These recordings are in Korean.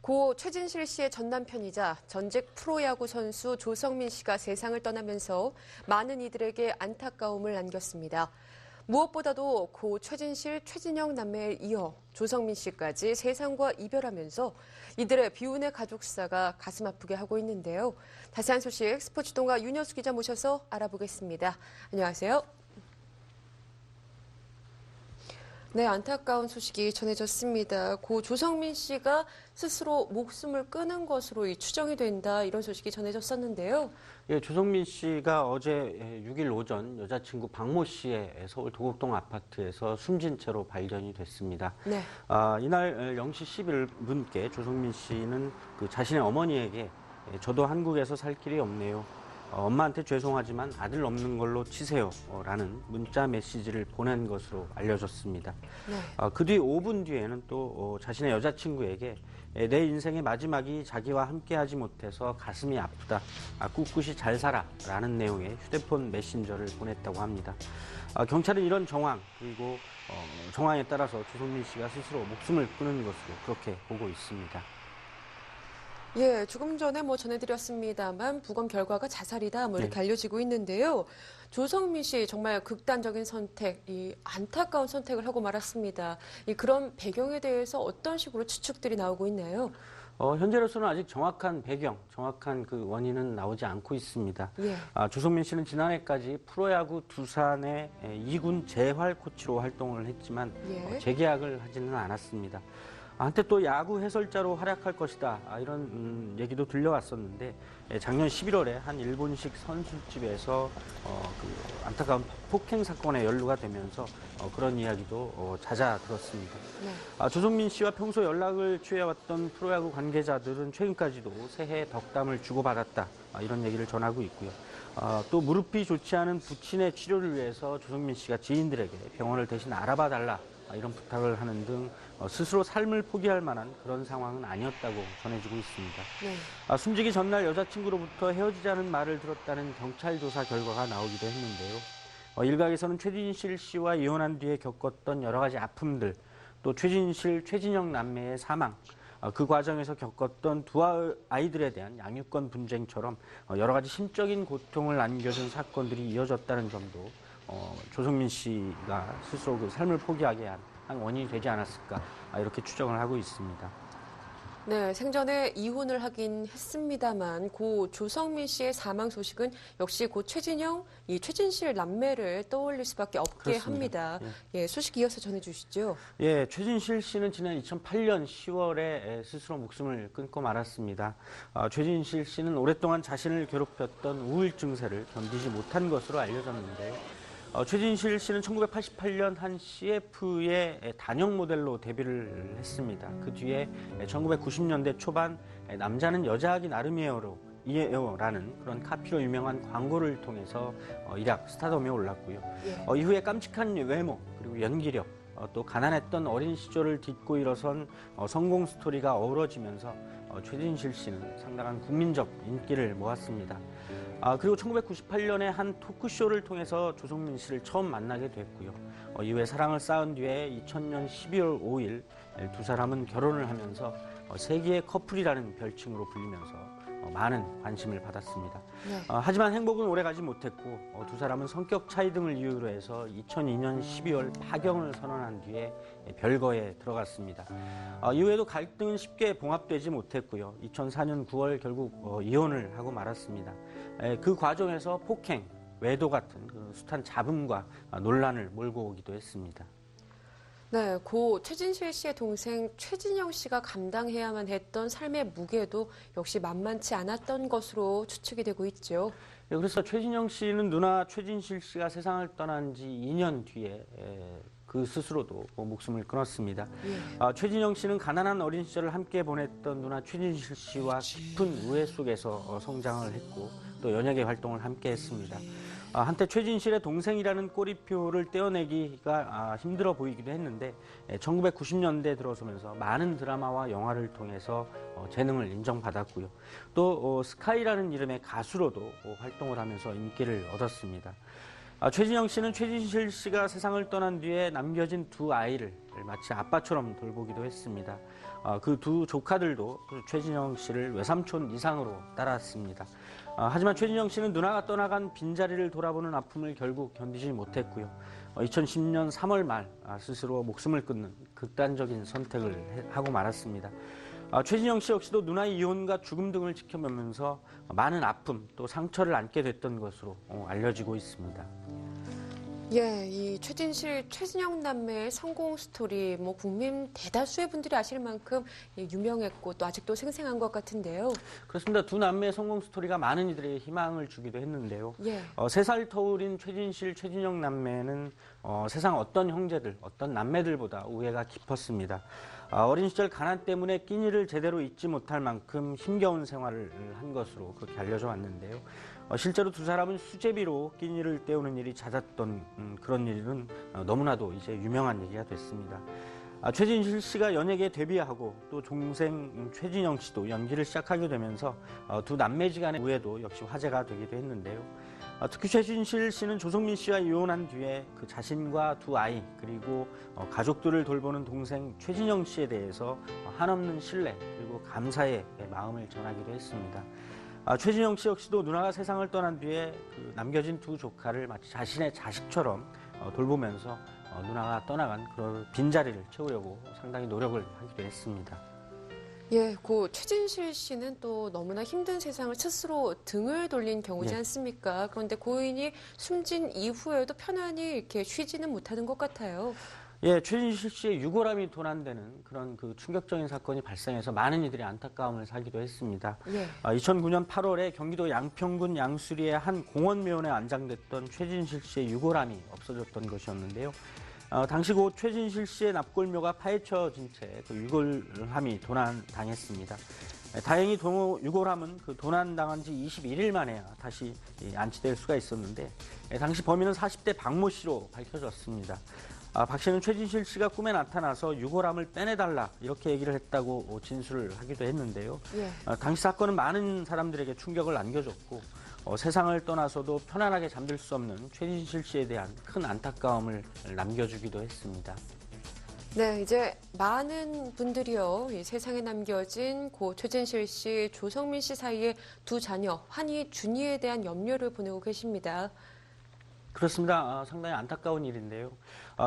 고 최진실 씨의 전 남편이자 전직 프로야구 선수 조성민 씨가 세상을 떠나면서 많은 이들에게 안타까움을 안겼습니다. 무엇보다도 고 최진실, 최진영 남매에 이어 조성민 씨까지 세상과 이별하면서 이들의 비운의 가족사가 가슴 아프게 하고 있는데요. 자세한 소식 스포츠동아 윤여수 기자 모셔서 알아보겠습니다. 안녕하세요. 네, 안타까운 소식이 전해졌습니다. 고 조성민 씨가 스스로 목숨을 끊은 것으로 추정이 된다, 이런 소식이 전해졌었는데요. 예, 조성민 씨가 어제 6일 오전 여자친구 박모 씨의 서울 도곡동 아파트에서 숨진 채로 발견이 됐습니다. 네. 이날 0시 11분께 조성민 씨는 자신의 어머니에게 저도 한국에서 살 길이 없네요. 엄마한테 죄송하지만 아들 없는 걸로 치세요 라는 문자 메시지를 보낸 것으로 알려졌습니다. 네. 그 뒤 5분 뒤에는 또 자신의 여자친구에게 내 인생의 마지막이 자기와 함께하지 못해서 가슴이 아프다. 꿋꿋이 잘 살아 라는 내용의 휴대폰 메신저를 보냈다고 합니다. 경찰은 이런 정황 그리고 정황에 따라서 조성민 씨가 스스로 목숨을 끊은 것으로 그렇게 보고 있습니다. 예, 조금 전에 전해드렸습니다만 부검 결과가 자살이다 이렇게 알려지고 있는데요. 조성민 씨 정말 극단적인 선택, 이 안타까운 선택을 하고 말았습니다. 그런 배경에 대해서 어떤 식으로 추측들이 나오고 있나요? 현재로서는 아직 정확한 배경, 정확한 그 원인은 나오지 않고 있습니다. 예. 조성민 씨는 지난해까지 프로야구 두산의 2군 재활 코치로 활동을 했지만 재계약을 하지는 않았습니다. 한때 또 야구 해설자로 활약할 것이다 이런 얘기도 들려왔었는데 작년 11월에 한 일본식 선술집에서 그 안타까운 폭행 사건에 연루가 되면서 그런 이야기도 잦아들었습니다. 네. 조성민 씨와 평소 연락을 취해왔던 프로야구 관계자들은 최근까지도 새해 덕담을 주고받았다 이런 얘기를 전하고 있고요. 또 무릎이 좋지 않은 부친의 치료를 위해서 조성민 씨가 지인들에게 병원을 대신 알아봐 달라 이런 부탁을 하는 등 스스로 삶을 포기할 만한 그런 상황은 아니었다고 전해지고 있습니다. 네. 숨지기 전날 여자친구로부터 헤어지자는 말을 들었다는 경찰 조사 결과가 나오기도 했는데요. 일각에서는 최진실 씨와 이혼한 뒤에 겪었던 여러 가지 아픔들, 또 최진실, 최진영 남매의 사망, 그 과정에서 겪었던 두 아이들에 대한 양육권 분쟁처럼 여러 가지 심적인 고통을 안겨준 사건들이 이어졌다는 점도 조성민 씨가 스스로 그 삶을 포기하게 한 원인이 되지 않았을까 이렇게 추정을 하고 있습니다. 네, 생전에 이혼을 하긴 했습니다만 고 조성민 씨의 사망 소식은 역시 고 최진영, 이 최진실 남매를 떠올릴 수밖에 없게 그렇습니다. 합니다. 예, 소식 이어서 전해주시죠. 예, 최진실 씨는 지난 2008년 10월에 스스로 목숨을 끊고 말았습니다. 최진실 씨는 오랫동안 자신을 괴롭혔던 우울 증세를 견디지 못한 것으로 알려졌는데요. 최진실 씨는 1988년 한 CF의 단역 모델로 데뷔를 했습니다. 그 뒤에 1990년대 초반 남자는 여자하기 나름이에요라는 그런 카피로 유명한 광고를 통해서 일약 스타덤에 올랐고요. 이후에 깜찍한 외모 그리고 연기력 또 가난했던 어린 시절을 딛고 일어선 성공 스토리가 어우러지면서 최진실 씨는 상당한 국민적 인기를 모았습니다. 그리고 1998년에 한 토크쇼를 통해서 조성민 씨를 처음 만나게 됐고요. 이후에 사랑을 쌓은 뒤에 2000년 12월 5일 두 사람은 결혼을 하면서 세기의 커플이라는 별칭으로 불리면서 많은 관심을 받았습니다. 네. 하지만 행복은 오래가지 못했고 두 사람은 성격 차이 등을 이유로 해서 2002년 12월 파경을 선언한 뒤에 별거에 들어갔습니다. 이후에도 갈등은 쉽게 봉합되지 못했고요. 2004년 9월 결국 이혼을 하고 말았습니다. 그 과정에서 폭행, 외도 같은 숱한 잡음과 논란을 몰고 오기도 했습니다. 네, 고 최진실 씨의 동생 최진영 씨가 감당해야만 했던 삶의 무게도 역시 만만치 않았던 것으로 추측이 되고 있죠. 그래서 최진영 씨는 누나 최진실 씨가 세상을 떠난 지 2년 뒤에 그 스스로도 목숨을 끊었습니다. 최진영 씨는 가난한 어린 시절을 함께 보냈던 누나 최진실 씨와 깊은 우애 속에서 성장을 했고 또 연예계 활동을 함께 했습니다. 한때 최진실의 동생이라는 꼬리표를 떼어내기가 힘들어 보이기도 했는데 1990년대 들어서면서 많은 드라마와 영화를 통해서 재능을 인정받았고요. 또 스카이라는 이름의 가수로도 활동을 하면서 인기를 얻었습니다. 최진영 씨는 최진실 씨가 세상을 떠난 뒤에 남겨진 두 아이를 마치 아빠처럼 돌보기도 했습니다. 그 두 조카들도 최진영 씨를 외삼촌 이상으로 따랐습니다. 하지만 최진영 씨는 누나가 떠나간 빈자리를 돌아보는 아픔을 결국 견디지 못했고요. 2010년 3월 말 스스로 목숨을 끊는 극단적인 선택을 하고 말았습니다. 최진영 씨 역시도 누나의 이혼과 죽음 등을 지켜보면서 많은 아픔 또 상처를 안게 됐던 것으로 알려지고 있습니다. 예, 이 최진실, 최진영 남매의 성공 스토리, 국민 대다수의 분들이 아실 만큼 유명했고 또 아직도 생생한 것 같은데요. 그렇습니다. 두 남매의 성공 스토리가 많은 이들에게 희망을 주기도 했는데요. 예. 3살 터울인 최진실, 최진영 남매는 세상 어떤 형제들, 어떤 남매들보다 우애가 깊었습니다. 어린 시절 가난 때문에 끼니를 제대로 잊지 못할 만큼 힘겨운 생활을 한 것으로 그렇게 알려져 왔는데요. 실제로 두 사람은 수제비로 끼니를 때우는 일이 잦았던 그런 일은 너무나도 이제 유명한 얘기가 됐습니다. 최진실 씨가 연예계에 데뷔하고 또 동생 최진영 씨도 연기를 시작하게 되면서 두 남매지간의 우애도 역시 화제가 되기도 했는데요. 특히 최진실 씨는 조성민 씨와 이혼한 뒤에 그 자신과 두 아이 그리고 가족들을 돌보는 동생 최진영 씨에 대해서 한없는 신뢰 그리고 감사의 마음을 전하기도 했습니다. 최진영 씨 역시도 누나가 세상을 떠난 뒤에 그 남겨진 두 조카를 마치 자신의 자식처럼 돌보면서 누나가 떠나간 그런 빈자리를 채우려고 상당히 노력을 하기도 했습니다. 예, 그 최진실 씨는 또 너무나 힘든 세상을 스스로 등을 돌린 경우지 않습니까? 그런데 고인이 숨진 이후에도 편안히 이렇게 쉬지는 못하는 것 같아요. 예, 최진실 씨의 유골함이 도난되는 그런 그 충격적인 사건이 발생해서 많은 이들이 안타까움을 사기도 했습니다. 예. 2009년 8월에 경기도 양평군 양수리의 한 공원묘원에 안장됐던 최진실 씨의 유골함이 없어졌던 것이었는데요. 당시 곧 최진실 씨의 납골묘가 파헤쳐진 채 그 유골함이 도난당했습니다. 다행히 유골함은 그 도난당한 지 21일 만에 다시 안치될 수가 있었는데 당시 범인은 40대 박모 씨로 밝혀졌습니다. 박 씨는 최진실 씨가 꿈에 나타나서 유골함을 빼내달라 이렇게 얘기를 했다고 진술을 하기도 했는데요. 예. 당시 사건은 많은 사람들에게 충격을 안겨줬고 세상을 떠나서도 편안하게 잠들 수 없는 최진실 씨에 대한 큰 안타까움을 남겨주기도 했습니다. 네, 이제 많은 분들이요, 이 세상에 남겨진 고 최진실 씨, 조성민 씨 사이의 두 자녀, 환희, 준희에 대한 염려를 보내고 계십니다. 그렇습니다. 상당히 안타까운 일인데요.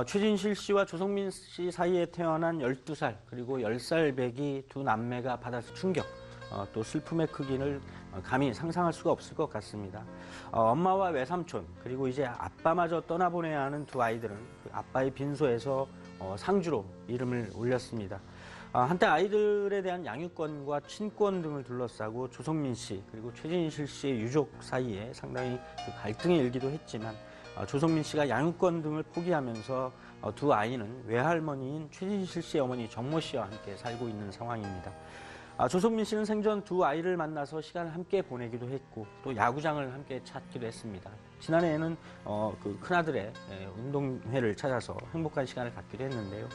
최진실 씨와 조성민 씨 사이에 태어난 12살 그리고 10살 배기 두 남매가 받았을 충격, 또 슬픔의 크기를 감히 상상할 수가 없을 것 같습니다. 엄마와 외삼촌 그리고 이제 아빠마저 떠나보내야 하는 두 아이들은 그 아빠의 빈소에서 상주로 이름을 올렸습니다. 한때 아이들에 대한 양육권과 친권 등을 둘러싸고 조성민 씨 그리고 최진실 씨의 유족 사이에 상당히 갈등이 일기도 했지만 조성민 씨가 양육권 등을 포기하면서 두 아이는 외할머니인 최진실 씨의 어머니 정모 씨와 함께 살고 있는 상황입니다. 조성민 씨는 생전 두 아이를 만나서 시간을 함께 보내기도 했고 또 야구장을 함께 찾기도 했습니다. 지난해에는 그 큰아들의 운동회를 찾아서 행복한 시간을 갖기도 했는데요.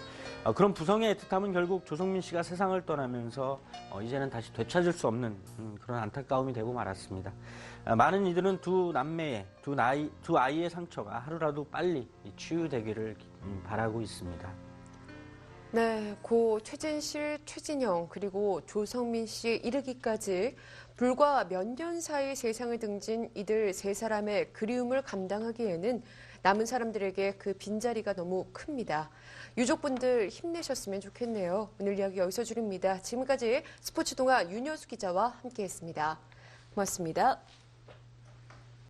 그런 부성의 애틋함은 결국 조성민 씨가 세상을 떠나면서 이제는 다시 되찾을 수 없는 그런 안타까움이 되고 말았습니다. 많은 이들은 두 남매의 두 아이의 상처가 하루라도 빨리 치유되기를 바라고 있습니다. 네, 고 최진실, 최진영, 그리고 조성민 씨에 이르기까지 불과 몇 년 사이 세상을 등진 이들 세 사람의 그리움을 감당하기에는 남은 사람들에게 그 빈자리가 너무 큽니다. 유족분들 힘내셨으면 좋겠네요. 오늘 이야기 여기서 줄입니다. 지금까지 스포츠동아 윤여수 기자와 함께했습니다. 고맙습니다.